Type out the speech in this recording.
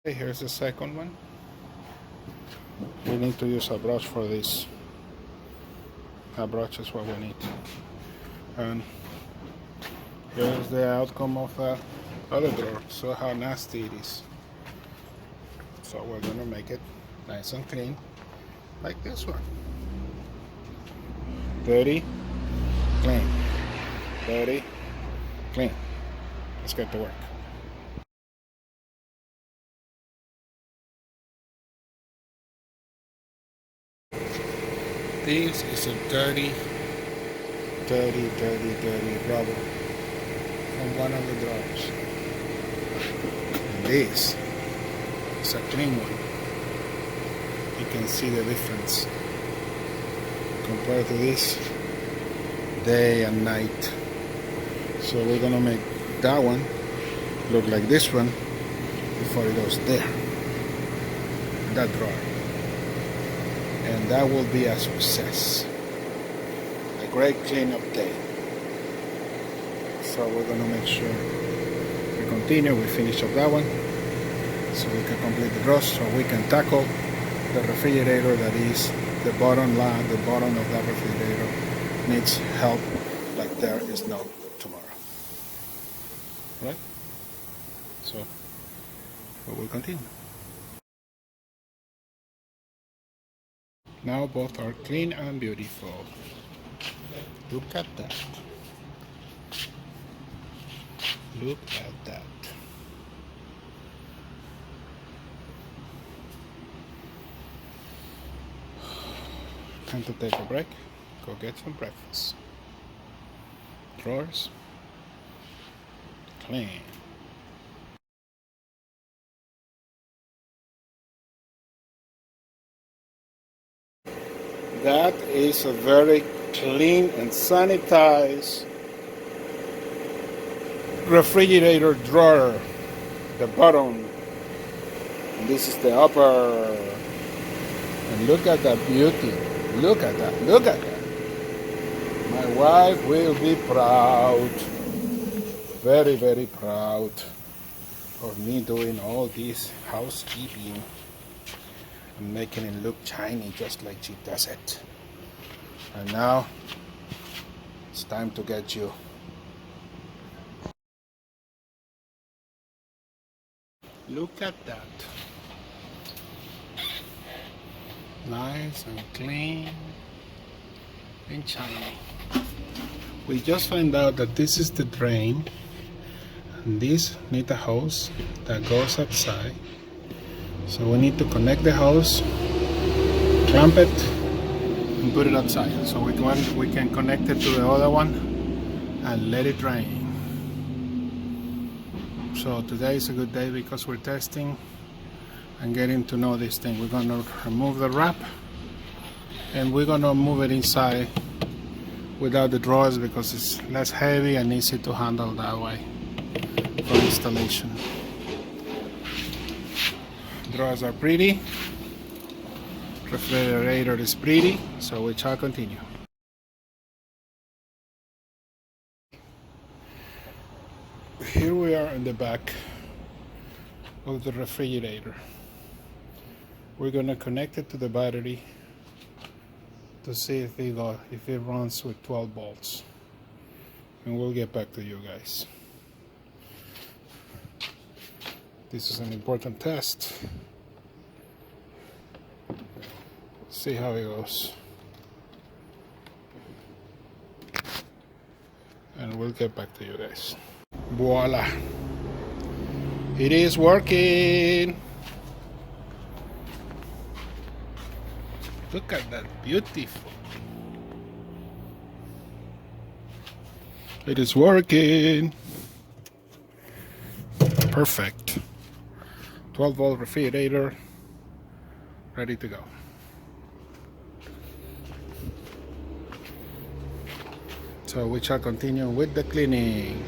Okay, here's the second one. We need to use a brush for this. A brush is what we need. And here's the outcome of the other drawer. So how nasty it is. So we're gonna make it nice and clean, like this one. Dirty, clean. Dirty, clean. Let's get to work. This is a dirty rubber from one of the drawers. And this is a clean one. You can see the difference compared to this day and night. So we're gonna make that one look like this one before it goes there, that drawer. And that will be a success. A great cleanup day. So we're gonna make sure we continue, we finish up that one so we can complete the drawers, so we can tackle the refrigerator that is the bottom line, the bottom of that refrigerator needs help like there is no tomorrow. Right? So we will continue. Now both are clean and beautiful. Look at that. Look at that. Time to take a break. Go get some breakfast. Drawers clean. That is a very clean and sanitized refrigerator drawer. The bottom, and this is the upper. And look at that beauty. Look at that. Look at that. My wife will be proud. Very, very proud of me doing all this housekeeping and making it look shiny just like she does it. And now it's time to get you. Look at that. Nice and clean and shiny. We just found out that this is the drain, and this needs a hose that goes outside. So we need to connect the hose, clamp it, and put it outside. So we can connect it to the other one and let it drain. So today is a good day because we're testing and getting to know this thing. We're gonna remove the wrap and we're gonna move it inside without the drawers because it's less heavy and easy to handle that way for installation. Drawers are pretty, refrigerator is pretty, so we shall continue. Here we are in the back of the refrigerator. We're gonna connect it to the battery to see if it runs with 12 volts, and we'll get back to you guys. This is an important test. See how it goes. And we'll get back to you guys. Voila. It is working. Look at that, beautiful. It is working. Perfect. 12 volt refrigerator, ready to go. So we shall continue with the cleaning.